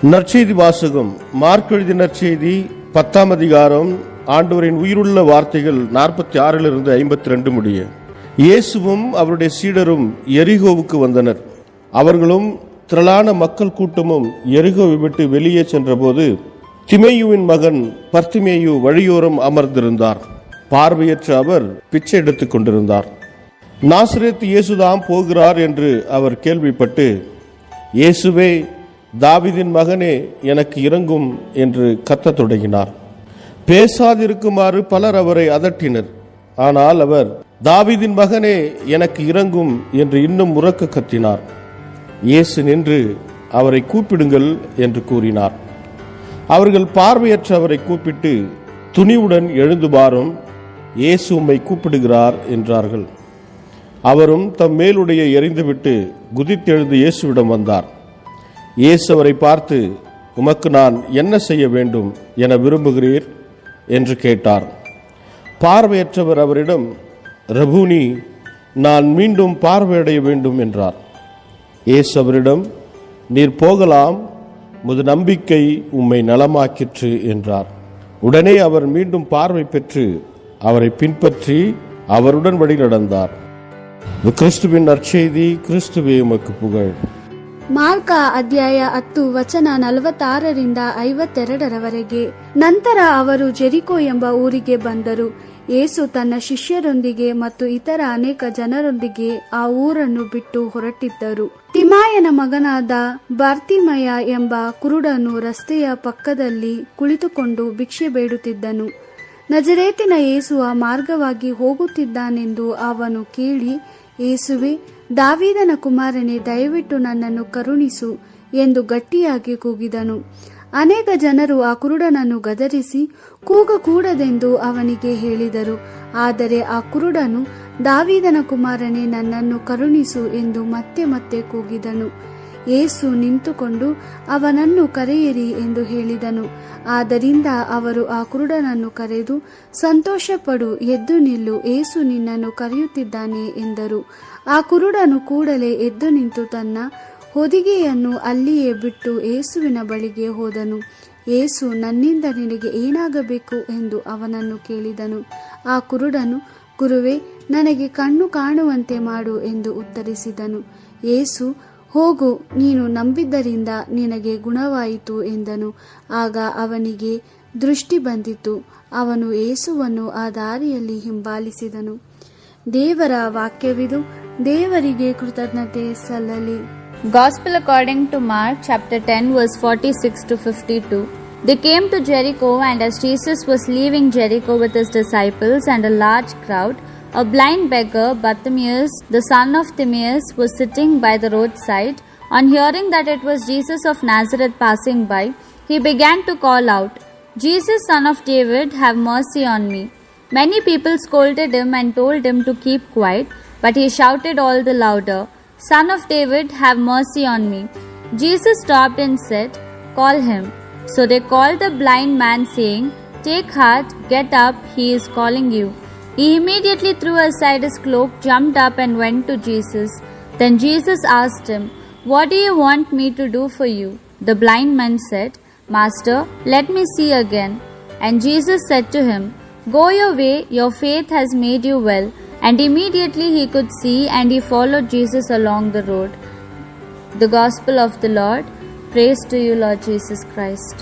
நற்செய்தி வாசகம். மார்க் எழுதிய நற்செய்தி 10ஆம் அதிகாரம். ஆண்டவரின் உயிருள்ள வார்த்தைகள் 46 52 முடிய. இயேசுவும் அவருடைய சீடரும் எரிகோவுக்கு வந்தனர். அவர்களும் திரளான மக்கள் கூட்டமும் எரிகோவை விட்டு வெளியே சென்றபோது திமேயுவின் மகன் பர்த்திமேயு வழியோரம் அமர்ந்திருந்தார். பார்வையற்ற அவர் பிச்சை எடுத்துக் கொண்டிருந்தார். நாசரேத்து இயேசுதாம் போகிறார் என்று அவர் கேள்விப்பட்டு, இயேசுவே, தாவீதின் மகனே, எனக்கு இரங்கும் என்று கத்தத் தொடங்கினார். பேசாதிருக்குமாறு பலர் அவரை அதட்டினர். ஆனால் அவர், தாவீதின் மகனே, எனக்கு இரங்கும் என்று இன்னும் உரக்க கத்தினார். இயேசு நின்று, அவரை கூப்பிடுங்கள் என்று கூறினார். அவர்கள் பார்வையற்ற அவரை கூப்பிட்டு, துணிவுடன் எழுந்து பாரும், இயேசு உம்மை கூப்பிடுகிறார் என்றார்கள். அவரும் தம் மேலுடைய எறிந்துவிட்டு குதித்தெழுந்து இயேசுவிடம் வந்தார். இயேசு அவரை பார்த்து, உமக்கு நான் என்ன செய்ய வேண்டும் என விரும்புகிறீர் என்று கேட்டார். பார்வையற்றவர் அவரிடம், ரபூனி, நான் மீண்டும் பார்வையடைய வேண்டும் என்றார். இயேசு அவரிடம், நீர் போகலாம், உமது நம்பிக்கை உம்மை நலமாக்கிற்று என்றார். உடனே அவர் மீண்டும் பார்வை பெற்று அவரை பின்பற்றி அவருடன் வழி நடந்தார். கிறிஸ்துவின் நற்செய்தி. கிறிஸ்துவே உமக்கு புகழ். ಮಾರ್ಕ ಅಧ್ಯಾಯ 10 ವಚನ 46 52 ನಂತರ ಅವರು ಜೆರಿಕೋ ಎಂಬ ಊರಿಗೆ ಬಂದರು. ಯೇಸು ತನ್ನ ಶಿಷ್ಯರೊಂದಿಗೆ ಮತ್ತು ಇತರ ಅನೇಕ ಜನರೊಂದಿಗೆ ಆ ಊರನ್ನು ಬಿಟ್ಟು ಹೊರಟಿದ್ದರು. ತಿಮಾಯನ ಮಗನಾದ ಬಾರ್ತಿಮಯ ಎಂಬ ಕುರುಡನು ರಸ್ತೆಯ ಪಕ್ಕದಲ್ಲಿ ಕುಳಿತುಕೊಂಡು ಭಿಕ್ಷೆ ಬೇಡುತ್ತಿದ್ದನು. ನಜರೇತಿನ ಯೇಸು ಆ ಮಾರ್ಗವಾಗಿ ಹೋಗುತ್ತಿದ್ದಾನೆಂದು ಅವನು ಕೇಳಿ, ಯೇಸುವೆ, ದಾವೀದನ ಕುಮಾರನೇ, ದಯವಿಟ್ಟು ನನ್ನನ್ನು ಕರುಣಿಸು ಎಂದು ಗಟ್ಟಿಯಾಗಿ ಕೂಗಿದನು. ಅನೇಕ ಜನರು ಆ ಕುರುಡನನ್ನು ಗದರಿಸಿ ಕೂಗಕೂಡದೆಂದು ಅವನಿಗೆ ಹೇಳಿದರು. ಆದರೆ ಆ ಕುರುಡನು, ದಾವೀದನ ಕುಮಾರನೇ, ನನ್ನನ್ನು ಕರುಣಿಸು ಎಂದು ಮತ್ತೆ ಮತ್ತೆ ಕೂಗಿದನು. ಯೇಸು ನಿಂತುಕೊಂಡು ಅವನನ್ನು ಕರೆಯಿರಿ ಎಂದು ಹೇಳಿದನು. ಆದ್ದರಿಂದ ಅವರು ಆ ಕುರುಡನನ್ನು ಕರೆದು, ಸಂತೋಷಪಡು, ಎದ್ದು ನಿಲ್ಲು, ಯೇಸು ನಿನ್ನನ್ನು ಕರೆಯುತ್ತಿದ್ದಾನೆ ಎಂದರು. ಆ ಕುರುಡನು ಕೂಡಲೇ ಎದ್ದು ನಿಂತು ತನ್ನ ಹೊದಿಗೆಯನ್ನು ಅಲ್ಲಿಯೇ ಬಿಟ್ಟು ಯೇಸುವಿನ ಬಳಿಗೆ ಹೋದನು. ಯೇಸು, ನನ್ನಿಂದ ನಿನಗೆ ಏನಾಗಬೇಕು ಎಂದು ಅವನನ್ನು ಕೇಳಿದನು. ಆ ಕುರುಡನು, ಗುರುವೇ, ನನಗೆ ಕಣ್ಣು ಕಾಣುವಂತೆ ಮಾಡು ಎಂದು ಉತ್ತರಿಸಿದನು. ಯೇಸು, ಹೋಗು, ನೀನು ನಂಬಿದ್ದರಿಂದ ನಿನಗೆ ಗುಣವಾಯಿತು ಎಂದನು. ಆಗ ಅವನಿಗೆ ದೃಷ್ಟಿ ಬಂದಿತು. ಅವನು ಯೇಸುವನ್ನು ಆ ದಾರಿಯಲ್ಲಿ ಹಿಂಬಾಲಿಸಿದನು. ದೇವರ ವಾಕ್ಯವಿದು. ದೇವರಿಗೆ ಕೃತಜ್ಞತೆ ಸಲ್ಲಲಿ. Gospel according to Mark chapter 10 verse 46 to 52. They came to Jericho, and as Jesus was leaving Jericho with his disciples and a large crowd, a blind beggar, Bartimaeus, the son of Timaeus, was sitting by the roadside. On hearing that it was Jesus of Nazareth passing by, he began to call out, Jesus, son of David, have mercy on me. Many people scolded him and told him to keep quiet, but he shouted all the louder, Son of David, have mercy on me. Jesus stopped and said, Call him. So they called the blind man, saying, Take heart, get up, he is calling you. He immediately threw aside his cloak, jumped up and went to Jesus. Then Jesus asked him, What do you want me to do for you? The blind man said, Master, let me see again. And Jesus said to him, Go your way, your faith has made you well. And immediately he could see, and he followed Jesus along the road. The Gospel of the Lord. Praise to you, Lord Jesus Christ.